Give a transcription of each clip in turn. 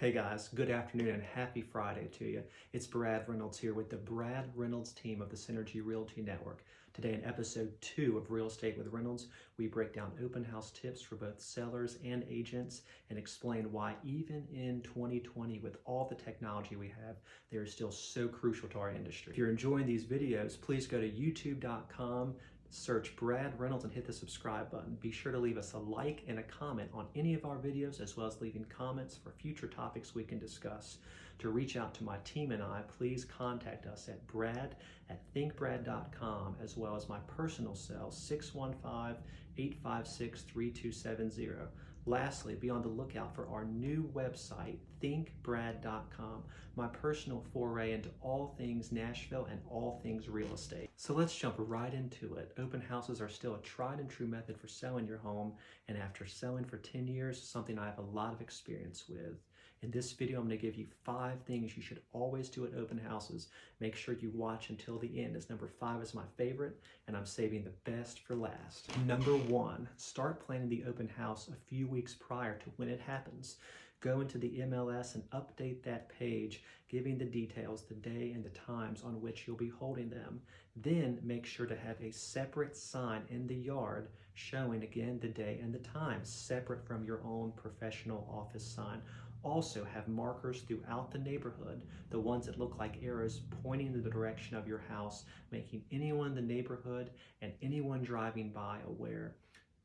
Hey guys, good afternoon and happy Friday to you. It's Brad Reynolds here with the Brad Reynolds team of the Synergy Realty Network. Today in episode 2 of Real Estate with Reynolds, we break down open house tips for both sellers and agents and explain why even in 2020 with all the technology we have, they are still so crucial to our industry. If you're enjoying these videos, please go to youtube.com, search Brad Reynolds and hit the subscribe button. Be sure to leave us a like and a comment on any of our videos, as well as leaving comments for future topics we can discuss. To reach out to my team and I, please contact us at brad@thinkbrad.com, as well as my personal cell, 615-856-3270. Lastly, be on the lookout for our new website, thinkbrad.com, my personal foray into all things Nashville and all things real estate. So let's jump right into it. Open houses are still a tried and true method for selling your home, and after selling for 10 years, something I have a lot of experience with. In this video, I'm going to give you 5 things you should always do at open houses. Make sure you watch until the end, as number 5 is my favorite, and I'm saving the best for last. Number 1, start planning the open house a few weeks prior to when it happens. Go into the MLS and update that page, giving the details, the day and the times on which you'll be holding them. Then make sure to have a separate sign in the yard showing again the day and the time, separate from your own professional office sign. Also have markers throughout the neighborhood, the ones that look like arrows pointing in the direction of your house, making anyone in the neighborhood and anyone driving by aware.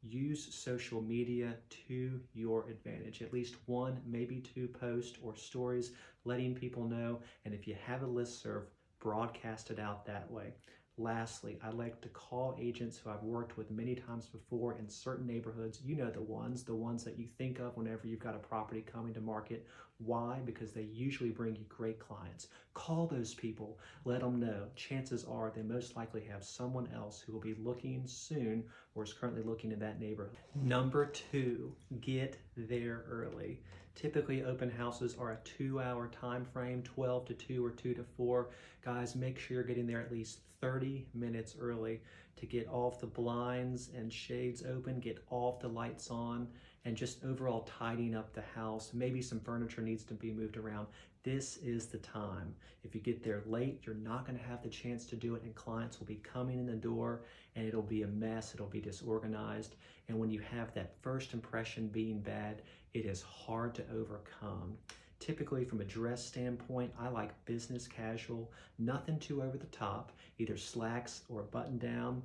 Use social media to your advantage. At least 1, maybe 2 posts or stories letting people know, and if you have a listserv, broadcast it out that way. Lastly, I like to call agents who I've worked with many times before in certain neighborhoods. You know the ones that you think of whenever you've got a property coming to market. Why? Because they usually bring you great clients. Call those people, let them know. Chances are they most likely have someone else who will be looking soon or is currently looking in that neighborhood. Number 2, get there early. Typically, open houses are a 2-hour time frame, 12 to 2 or 2 to 4. Guys, make sure you're getting there at least 30 minutes early to get all of the blinds and shades open, get all of the lights on, and just overall tidying up the house. Maybe some furniture needs to be moved around. This is the time. If you get there late, you're not going to have the chance to do it, and clients will be coming in the door and it'll be a mess, it'll be disorganized. And when you have that first impression being bad, it is hard to overcome. Typically, from a dress standpoint, I like business casual, nothing too over the top, either slacks or a button down,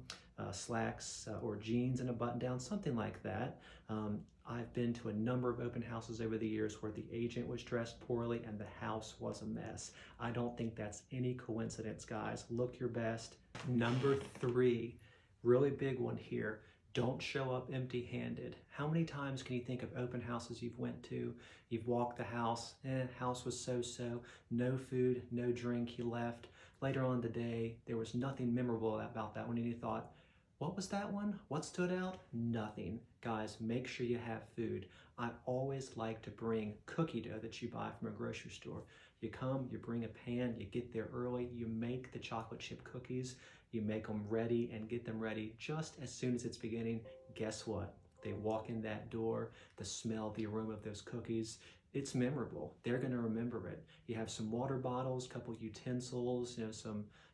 slacks or jeans and a button down, something like that. I've been to a number of open houses over the years where the agent was dressed poorly and the house was a mess. I don't think that's any coincidence, guys. Look your best. Number 3, really big one here. Don't show up empty-handed. How many times can you think of open houses you've went to? You've walked the house, house was so-so, no food, no drink, you left. Later on in the day, there was nothing memorable about that one, and you thought, what was that one? What stood out? Nothing. Guys, make sure you have food. I always like to bring cookie dough that you buy from a grocery store. You come, you bring a pan, you get there early, you make the chocolate chip cookies, you make them ready and get them ready just as soon as it's beginning. Guess what? They walk in that door, the smell, the aroma of those cookies, it's memorable. They're going to remember it. You have some water bottles, a couple utensils,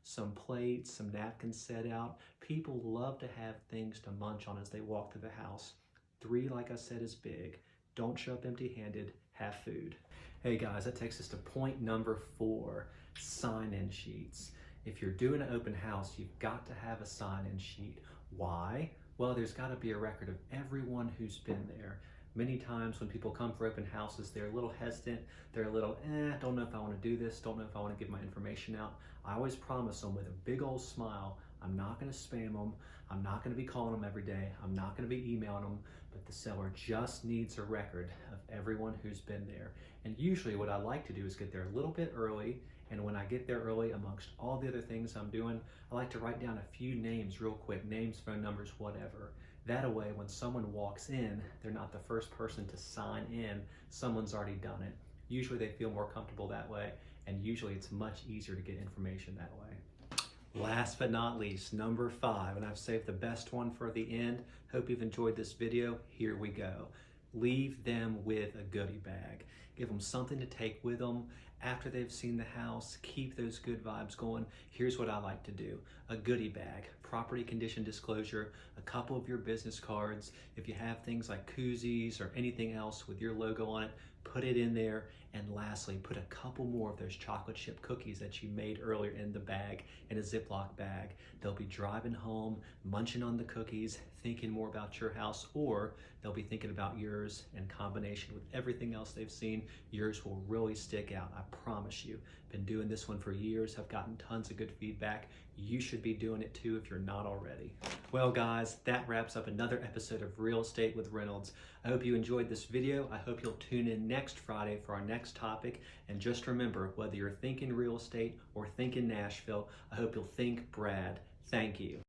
some plates, some napkins set out. People love to have things to munch on as they walk through the house. 3, like I said, is big. Don't show up empty-handed. Have food. Hey guys, that takes us to point number 4, sign-in sheets. If you're doing an open house, you've got to have a sign-in sheet. Why? Well, there's got to be a record of everyone who's been there. Many times when people come for open houses, they're a little hesitant. They're a little, don't know if I want to do this, don't know if I want to give my information out. I always promise them with a big old smile, I'm not going to spam them. I'm not going to be calling them every day. I'm not going to be emailing them, but the seller just needs a record of everyone who's been there. And usually what I like to do is get there a little bit early. And when I get there early, amongst all the other things I'm doing, I like to write down a few names real quick, names, phone numbers, whatever. That way, when someone walks in, they're not the first person to sign in. Someone's already done it. Usually they feel more comfortable that way, and usually it's much easier to get information that way. Last but not least, number 5, and I've saved the best one for the end. Hope you've enjoyed this video. Here we go. Leave them with a goodie bag. Give them something to take with them after they've seen the house. Keep those good vibes going. Here's what I like to do. A goodie bag, property condition disclosure, a couple of your business cards. If you have things like koozies or anything else with your logo on it, put it in there. And lastly, put a couple more of those chocolate chip cookies that you made earlier in the bag, in a Ziploc bag. They'll be driving home, munching on the cookies, thinking more about your house, or they'll be thinking about yours in combination with everything else they've seen. Yours will really stick out, I promise you. Been doing this one for years, have gotten tons of good feedback. You should be doing it too if you're not already. Well guys, that wraps up another episode of Real Estate with Reynolds. I hope you enjoyed this video. I hope you'll tune in next Friday for our next topic. And just remember, whether you're thinking real estate or thinking Nashville, I hope you'll think Brad. Thank you.